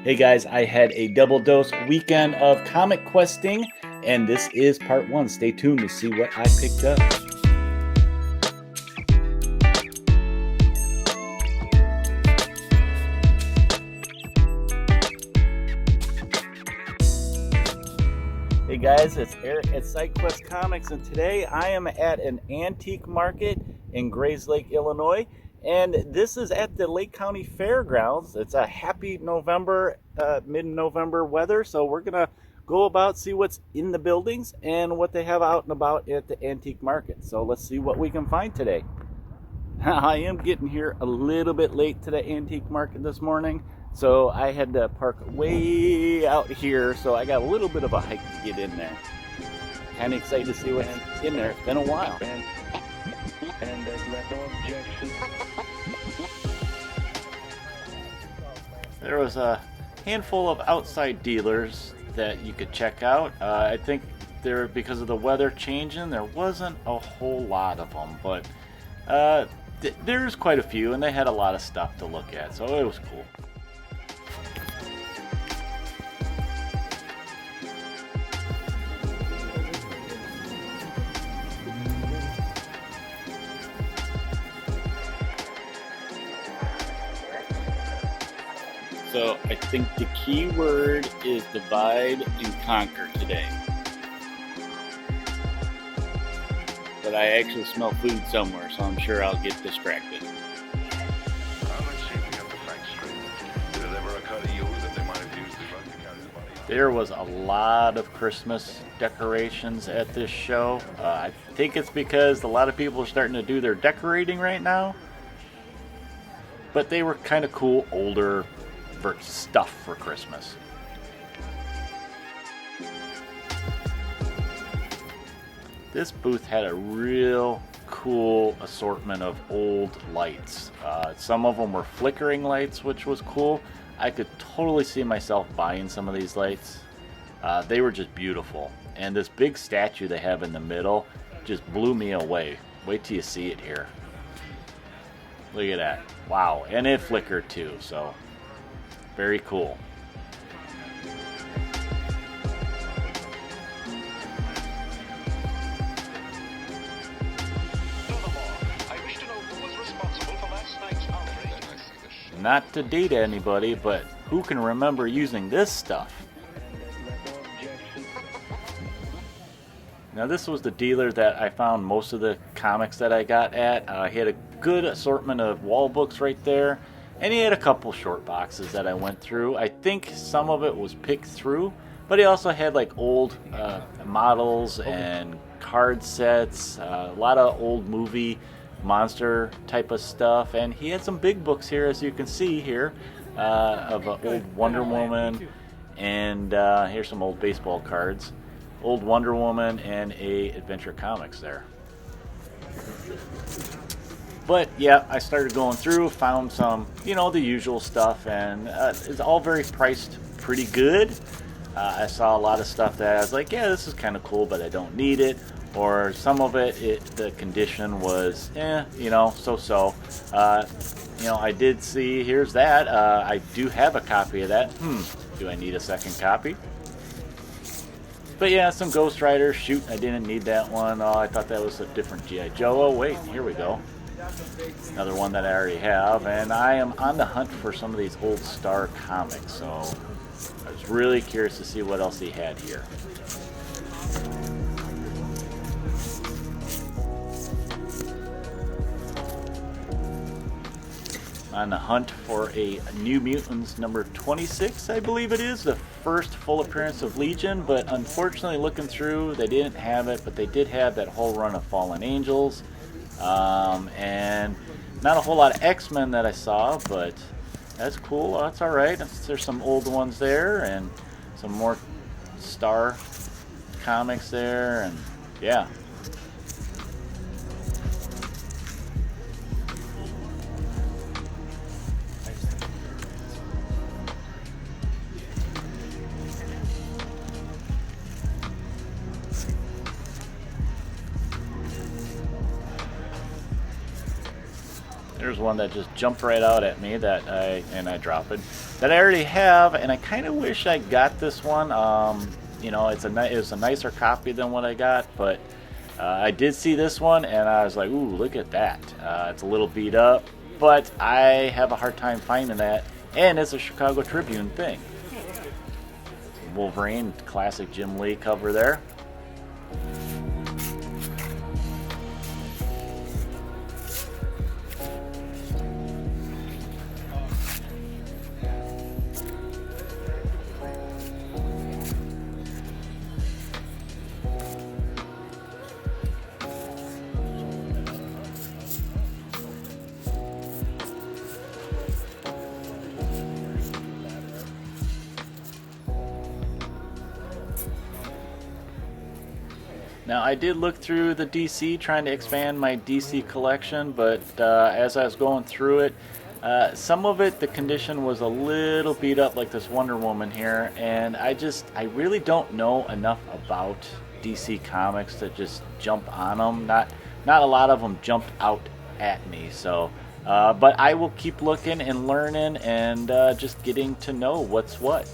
Hey guys, I had a double dose weekend of comic questing, and this is part one. Stay tuned to see what I picked up. Hey guys, it's Eric at SideQuest Comics, and today I am at an antique market in Grayslake, Illinois. And this is at the Lake County Fairgrounds. It's a happy November, mid-November weather. So we're going to go about, see what's in the buildings and what they have out and about at the antique market. So let's see what we can find today. I am getting here a little bit late to the antique market this morning. So I had to park way out here. So I got a little bit of a hike to get in there. Kind of excited to see what's in there. It's been a while. There was a handful of outside dealers that you could check out. I think there, because of the weather changing, there wasn't a whole lot of them, but there's quite a few, and they had a lot of stuff to look at, so it was cool. So I think the key word is divide and conquer today. But I actually smell food somewhere, so I'm sure I'll get distracted. There was a lot of Christmas decorations at this show. I think it's because a lot of people are starting to do their decorating right now. But they were kind of cool, older stuff for Christmas. This booth had a real cool assortment of old lights. Some of them were flickering lights, which was cool. I could totally see myself buying some of these lights. They were just beautiful. And this big statue they have in the middle just blew me away. Wait till you see it here. Look at that. Wow. And it flickered too, so very cool. Not to date anybody, but who can remember using this stuff? Now this was the dealer that I found most of the comics that I got at. He had a good assortment of wall books right there. And he had a couple short boxes that I went through. I think some of it was picked through, but he also had like old models and card sets, a lot of old movie monster type of stuff. And he had some big books here, as you can see here, of an old Wonder Woman, and here's some old baseball cards. Old Wonder Woman and a Adventure Comics there. But yeah, I started going through, found some, the usual stuff, and it's all very priced pretty good. I saw a lot of stuff that I was like, yeah, this is kind of cool, but I don't need it. Or some of it, the condition was, so-so. I did see, here's that. I do have a copy of that. Do I need a second copy? But yeah, some Ghost Riders. Shoot, I didn't need that one. Oh, I thought that was a different G.I. Joe. Oh, wait, here we go. Another one that I already have, and I am on the hunt for some of these old Star comics, so I was really curious to see what else he had here. On the hunt for a New Mutants number 26, I believe it is, the first full appearance of Legion, but unfortunately looking through, they didn't have it, but they did have that whole run of Fallen Angels. And not a whole lot of X-Men that I saw, but that's cool. That's all right. There's some old ones there and some more Star comics there, and yeah. There's here's one that just jumped right out at me that I drop it, that I already have, and I kind of wish I got this one. You know, it was a nicer copy than what I got, but I did see this one, and I was like, ooh, look at that. It's a little beat up, but I have a hard time finding that, and it's a Chicago Tribune thing. Wolverine, classic Jim Lee cover there. Now, I did look through the DC, trying to expand my DC collection, but as I was going through it, some of it, the condition was a little beat up, like this Wonder Woman here, and I really don't know enough about DC Comics to just jump on them. Not a lot of them jumped out at me, so, but I will keep looking and learning and just getting to know what's what.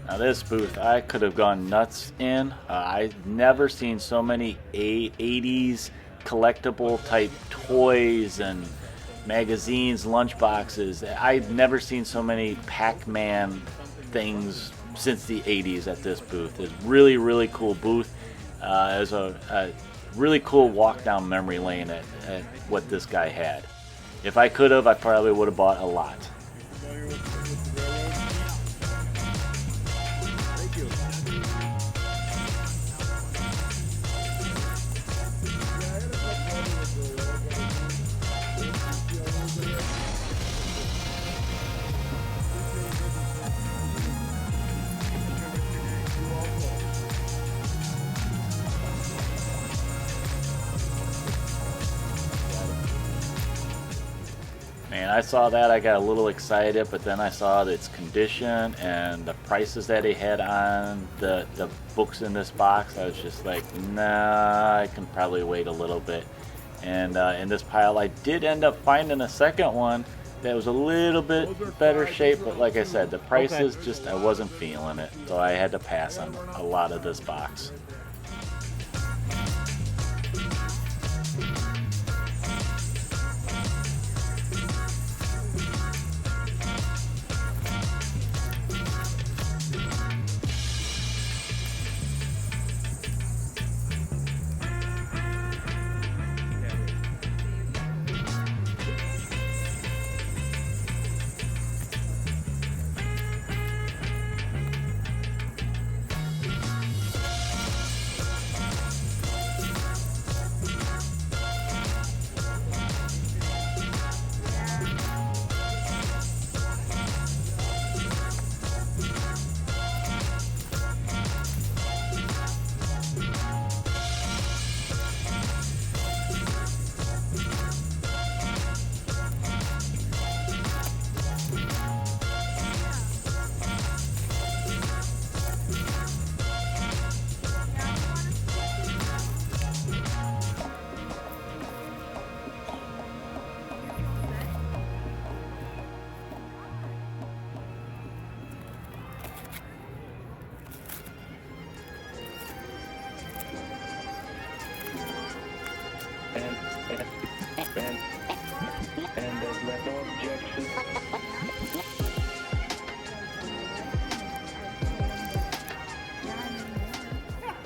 Now this booth I could have gone nuts in. I've never seen so many 80s collectible type toys and magazines, lunchboxes. I've never seen so many Pac-Man things since the 80s at this booth. It's really, really cool booth. It was a really cool walk down memory lane at what this guy had. If I could have, I probably would have bought a lot. Man, I saw that, I got a little excited, but then I saw its condition and the prices that he had on the books in this box. I was just like, nah, I can probably wait a little bit. And in this pile, I did end up finding a second one that was a little bit better shape, but like I said, the prices, just I wasn't feeling it, so I had to pass on a lot of this box.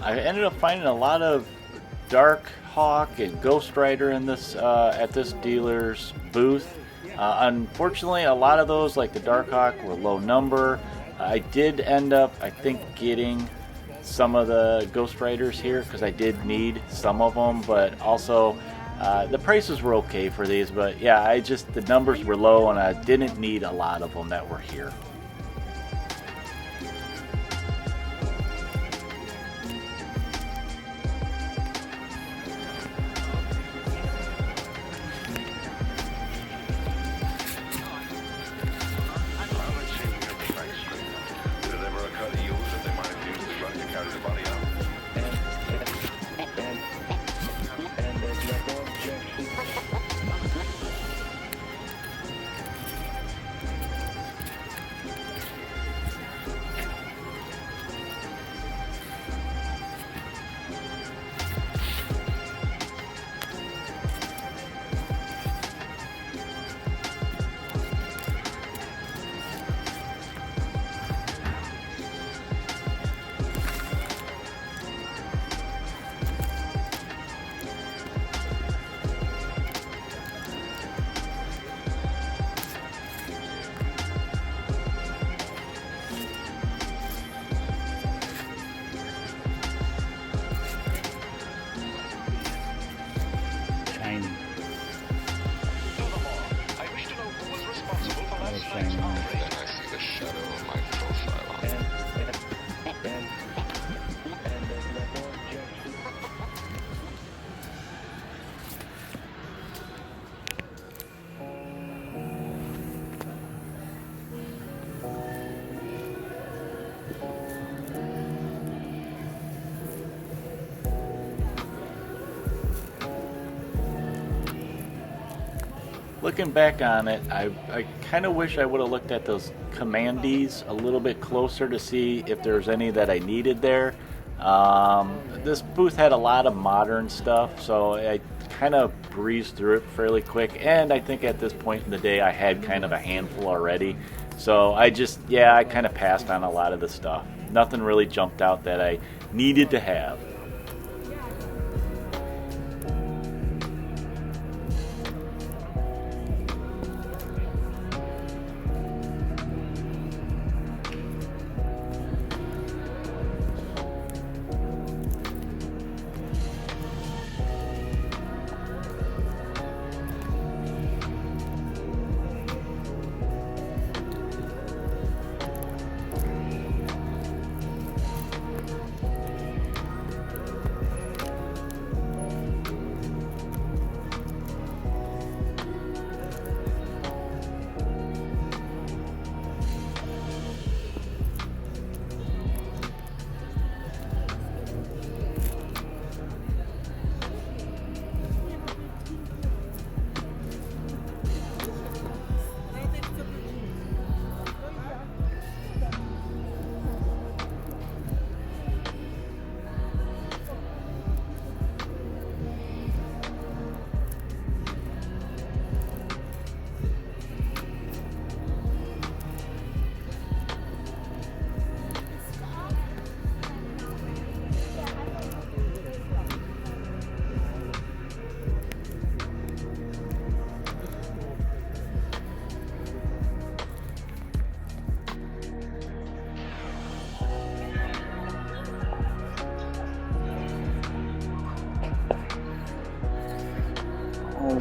I ended up finding a lot of Dark Hawk and Ghost Rider in this at this dealer's booth. Unfortunately, a lot of those, like the Dark Hawk, were low number. I did end up, I think, getting some of the Ghost Riders here because I did need some of them, but also the prices were okay for these. But yeah, the numbers were low and I didn't need a lot of them that were here. Shiny. Shiny. Then I see the shadow of my profile on it. Looking back on it, I kind of wish I would have looked at those commandees a little bit closer to see if there's any that I needed there. This booth had a lot of modern stuff, so I kind of breezed through it fairly quick. And I think at this point in the day, I had kind of a handful already. So I kind of passed on a lot of the stuff. Nothing really jumped out that I needed to have.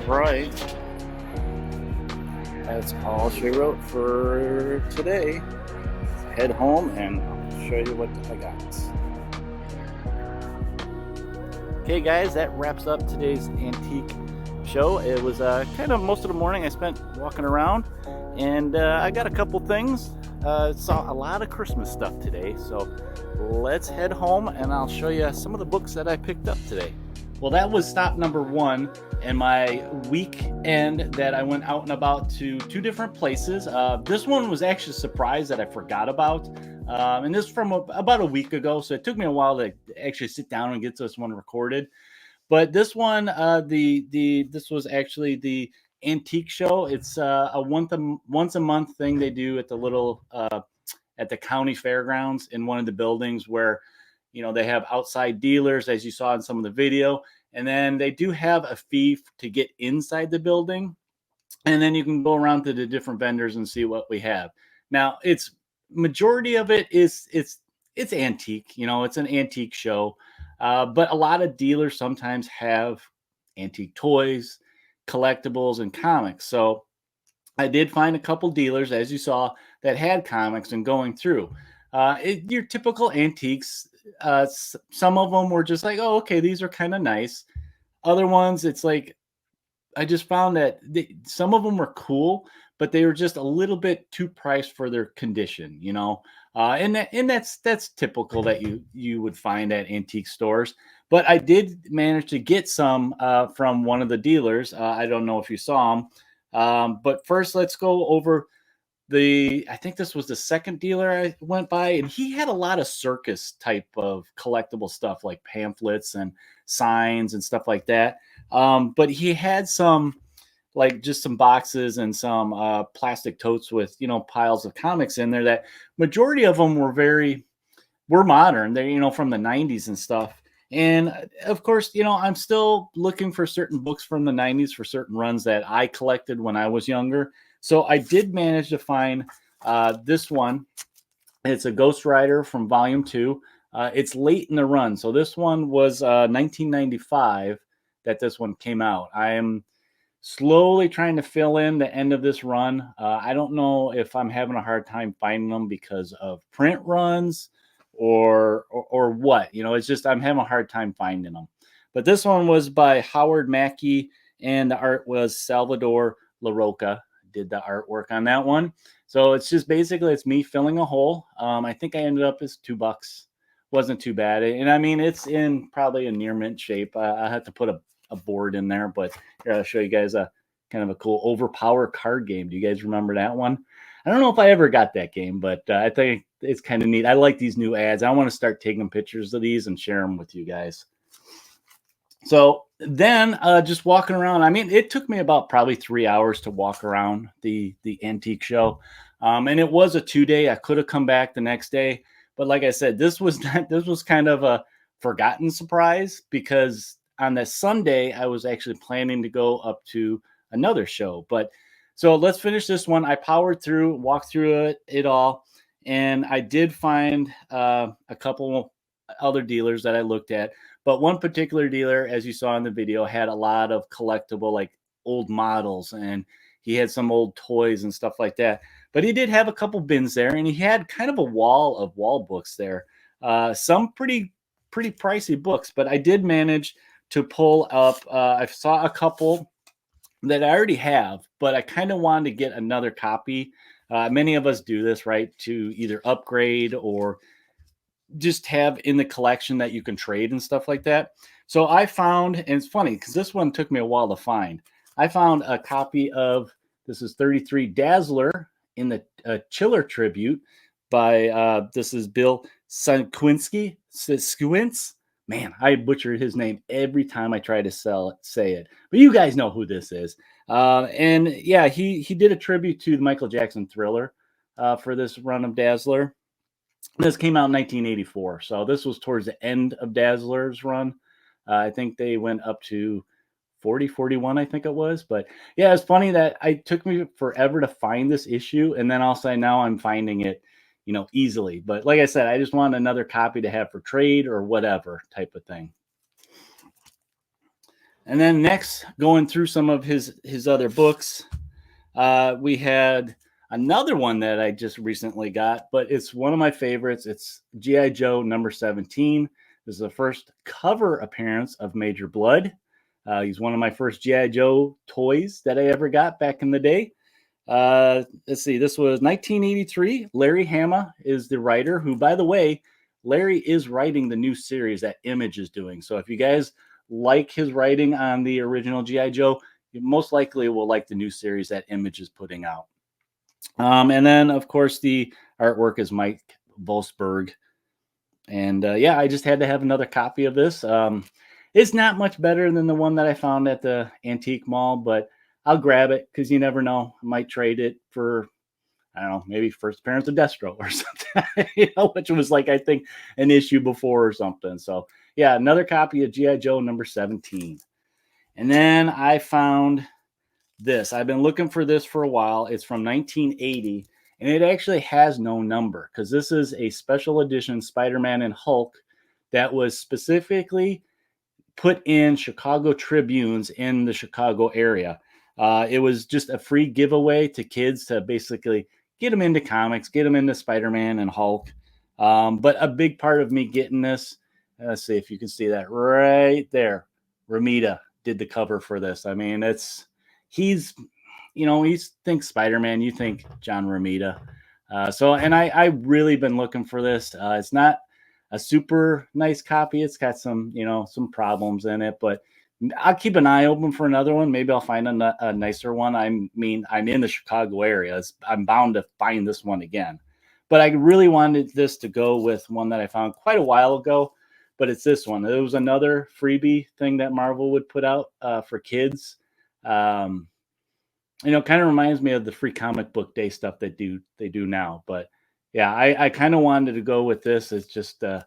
Alright, that's all she wrote for today. Head home and I'll show you what I got. Okay guys, that wraps up today's antique show. It was kind of most of the morning I spent walking around, and I got a couple things. Saw a lot of Christmas stuff today, so let's head home and I'll show you some of the books that I picked up today. Well, that was stop number one in my weekend that I went out and about to two different places. This one was actually a surprise that I forgot about. And this from about a week ago, so it took me a while to actually sit down and get this one recorded. But this one, this was actually the antique show. It's a once a month thing they do at the little at the county fairgrounds in one of the buildings where they have outside dealers, as you saw in some of the video, and then they do have a fee to get inside the building, and then you can go around to the different vendors and see what we have. Now, it's majority of it is it's antique. It's an antique show, but a lot of dealers sometimes have antique toys, collectibles, and comics. So I did find a couple dealers, as you saw, that had comics and going through. Your typical antiques. Some of them were just like, oh, okay, these are kind of nice. Other ones, it's like I just found that some of them were cool, but they were just a little bit too priced for their condition, and that's typical that you would find at antique stores. But I did manage to get some from one of the dealers. I don't know if you saw them, but first let's go over I think this was the second dealer I went by, and he had a lot of circus type of collectible stuff like pamphlets and signs and stuff like that. But he had some like just some boxes and some plastic totes with piles of comics in there. That majority of them were modern. They're from the 90s and stuff. And of course, I'm still looking for certain books from the 90s for certain runs that I collected when I was younger. So I did manage to find this one. It's a Ghost Rider from Volume 2. It's late in the run. So this one was 1995 that this one came out. I am slowly trying to fill in the end of this run. I don't know if I'm having a hard time finding them because of print runs or what. It's just I'm having a hard time finding them. But this one was by Howard Mackey, and the art was Salvador LaRocca did the artwork on that one. So it's just basically it's me filling a hole. I think I ended up as $2. Wasn't too bad. And I mean, it's in probably a near mint shape. I had to put a board in there, but here I'll show you guys a kind of a cool overpower card game. Do you guys remember that one? I don't know if I ever got that game, but I think it's kind of neat. I like these new ads. I want to start taking pictures of these and share them with you guys. So then just walking around, I mean, it took me about probably 3 hours to walk around the antique show. And it was a 2-day. I could have come back the next day. But like I said, this was kind of a forgotten surprise because on the Sunday, I was actually planning to go up to another show. But so let's finish this one. I powered through, walked through it all. And I did find a couple other dealers that I looked at. But one particular dealer, as you saw in the video, had a lot of collectible, like old models, and he had some old toys and stuff like that. But he did have a couple bins there, and he had kind of a wall of wall books there. Some pretty pricey books, but I did manage to pull up. I saw a couple that I already have, but I kind of wanted to get another copy. Many of us do this, right? To either upgrade or just have in the collection that you can trade and stuff like that. So I found, and it's funny because this one took me a while to find. I found a copy of, this is 33 Dazzler in the Chiller tribute by, this is Bill Squinski. Squints. Man, I butchered his name every time I try to say it. But you guys know who this is. And yeah, he did a tribute to the Michael Jackson Thriller for this run of Dazzler. This came out in 1984, so this was towards the end of Dazzler's run. I think they went up to 40, 41, I think it was. But yeah, it's funny that it took me forever to find this issue, and then I'll say now I'm finding it, easily. But like I said, I just want another copy to have for trade or whatever type of thing. And then next, going through some of his other books, we had another one that I just recently got, but it's one of my favorites. It's G.I. Joe number 17. This is the first cover appearance of Major Blood. He's one of my first G.I. Joe toys that I ever got back in the day. Let's see, this was 1983. Larry Hama is the writer, who, by the way, Larry is writing the new series that Image is doing. So if you guys like his writing on the original G.I. Joe, you most likely will like the new series that Image is putting out. And then, of course, the artwork is Mike Volsberg. And yeah, I just had to have another copy of this. It's not much better than the one that I found at the antique mall, but I'll grab it because you never know. I might trade it for, I don't know, maybe first appearance of Destro or something, which was like, I think, an issue before or something. So yeah, another copy of G.I. Joe number 17. And then I found this. I've been looking for this for a while. It's from 1980, and it actually has no number because this is a special edition Spider-Man and Hulk that was specifically put in Chicago Tribunes in the Chicago area. It was just a free giveaway to kids to basically get them into comics, get them into Spider-Man and Hulk. But a big part of me getting this, let's see if you can see that right there. Romita did the cover for this. I mean, he's thinks Spider-Man, you think John Romita. And I really been looking for this. It's not a super nice copy. It's got some problems in it, but I'll keep an eye open for another one. Maybe I'll find a nicer one. I mean, I'm in the Chicago area. I'm bound to find this one again. But I really wanted this to go with one that I found quite a while ago, but it's this one. It was another freebie thing that Marvel would put out for kids. Kind of reminds me of the free comic book day stuff they do now. But yeah, I kind of wanted to go with this. It's just a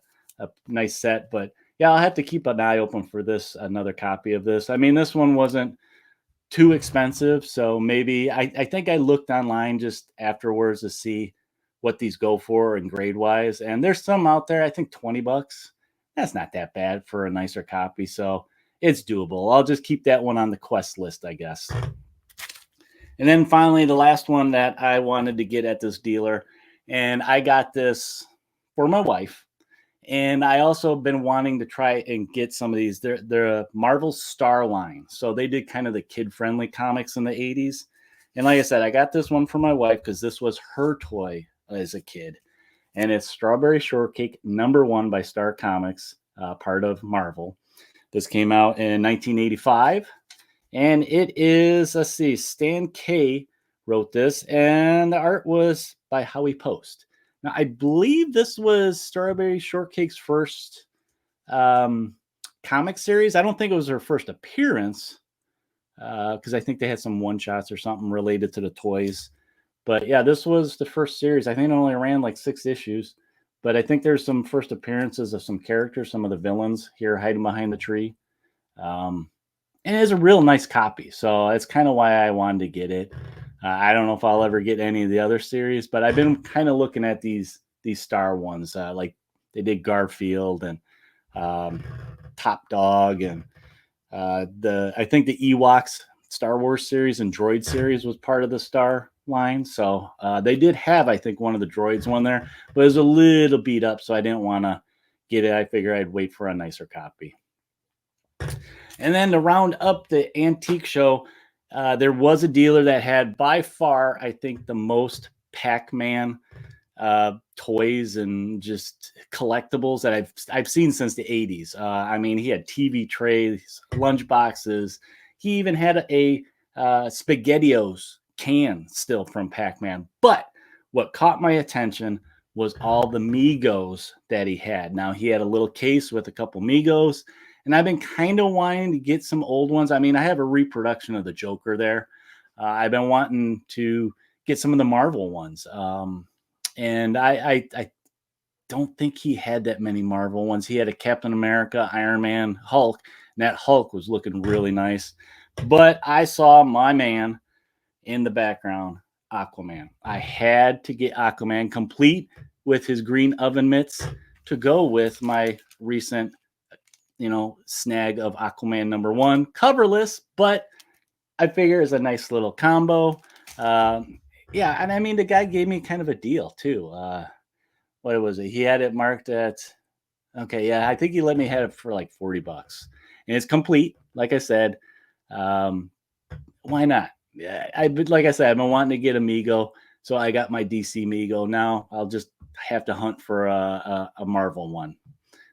nice set, but yeah, I'll have to keep an eye open for another copy of this. I mean, this one wasn't too expensive, so maybe I think I looked online just afterwards to see what these go for in grade wise, and there's some out there. I think $20. That's not that bad for a nicer copy, so it's doable. I'll just keep that one on the quest list, I guess. And then finally, the last one that I wanted to get at this dealer, and I got this for my wife. And I also been wanting to try and get some of these. They're a Marvel Star line. So they did kind of the kid-friendly comics in the 80s. And like I said, I got this one for my wife because this was her toy as a kid. And it's Strawberry Shortcake #1 by Star Comics, part of Marvel. This came out in 1985. And it is, let's see, Stan K wrote this. And the art was by Howie Post. Now, I believe this was Strawberry Shortcake's first comic series. I don't think it was her first appearance because I think they had some one-shots or something related to the toys. But yeah, this was the first series. I think it only ran like 6 issues. But I think there's some first appearances of some characters, some of the villains here hiding behind the tree. And it's a real nice copy. So that's kind of why I wanted to get it. I don't know if I'll ever get any of the other series, but I've been kind of looking at these Star ones, like they did Garfield and Top Dog, and I think the Ewoks Star Wars series and Droid series was part of the Star line. So they did have, I think, one of the Droids one there, but it was a little beat up, so I didn't want to get it. I figured I'd wait for a nicer copy. And then to round up the antique show, there was a dealer that had by far, I think, the most Pac-Man toys and just collectibles that I've seen since the 80s. I mean, he had TV trays, lunch boxes. He even had a SpaghettiOs can still from Pac-Man. But what caught my attention was all the Migos that he had. Now, he had a little case with a couple Migos. And I've been kind of wanting to get some old ones. I mean, I have a reproduction of the Joker there. I've been wanting to get some of the Marvel ones. And I don't think he had that many Marvel ones. He had a Captain America, Iron Man, Hulk. And that Hulk was looking really nice. But I saw my man in the background, Aquaman. I had to get Aquaman complete with his green oven mitts to go with my recent snag of Aquaman #1, coverless, but I figure it's a nice little combo. Yeah, and I mean, the guy gave me kind of a deal too. What was it? He had it marked at, okay, yeah, I think he let me have it for like $40. And it's complete, like I said. Why not? Yeah, like I said, I've been wanting to get a Migo, so I got my DC Migo. Now I'll just have to hunt for a Marvel one.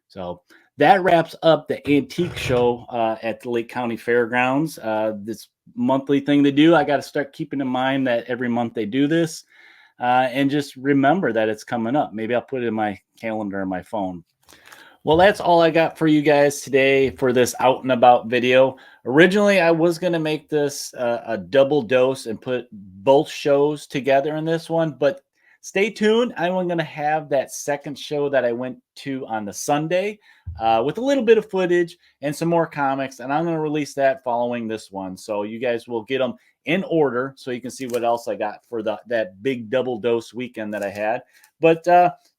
So that wraps up the antique show at the Lake County Fairgrounds. This monthly thing they do, I got to start keeping in mind that every month they do this, and just remember that it's coming up. Maybe I'll put it in my calendar on my phone. Well, that's all I got for you guys today for this out and about video. Originally, I was going to make this a double dose and put both shows together in this one, but stay tuned. I'm going to have that second show that I went to on the Sunday with a little bit of footage and some more comics, and I'm going to release that following this one. So you guys will get them in order so you can see what else I got for that big double dose weekend that I had. But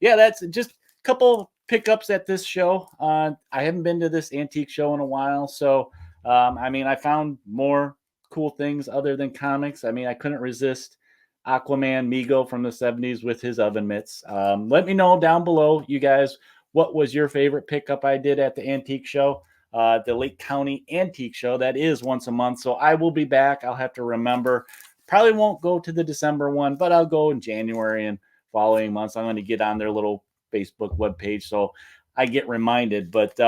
yeah, that's just a couple pickups at this show. I haven't been to this antique show in a while, so I mean, I found more cool things other than comics. I mean, I couldn't resist Aquaman Migo from the 70s with his oven mitts. Let me know down below, you guys, what was your favorite pickup I did at the antique show, the Lake County Antique Show. That is once a month, so I will be back. I'll have to remember. Probably won't go to the December one, but I'll go in January and following months. I'm going to get on their little Facebook webpage so I get reminded. But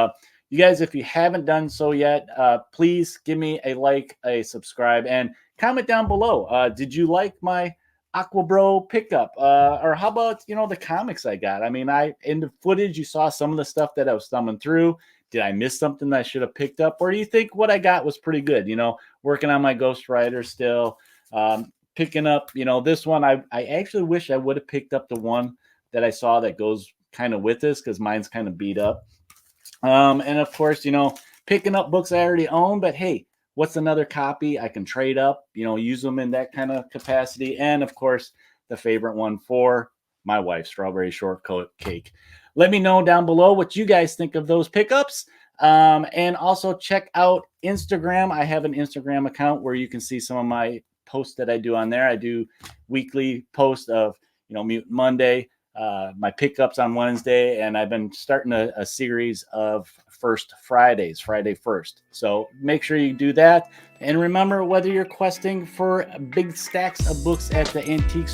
you guys, if you haven't done so yet, please give me a like, a subscribe, and comment down below. Did you like my Aquabro pickup? Or how about, the comics I got? I mean, in the footage, you saw some of the stuff that I was thumbing through. Did I miss something that I should have picked up? Or do you think what I got was pretty good? Working on my Ghost Rider still. Picking up, this one. I actually wish I would have picked up the one that I saw that goes kind of with this, because mine's kind of beat up. And of course, picking up books I already own, but hey, what's another copy I can trade up, use them in that kind of capacity. And of course, the favorite one for my wife, strawberry shortcake. Let me know down below what you guys think of those pickups. And also check out Instagram. I have an Instagram account where you can see some of my posts that I do on there. I do weekly posts of, Mutant Monday, my pickups on Wednesday, and I've been starting a series of First Fridays, Friday First. So make sure you do that. And remember, whether you're questing for big stacks of books at the antique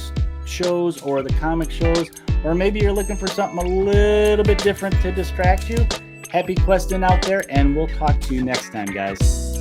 shows or the comic shows, or maybe you're looking for something a little bit different to distract you, happy questing out there, and we'll talk to you next time, guys.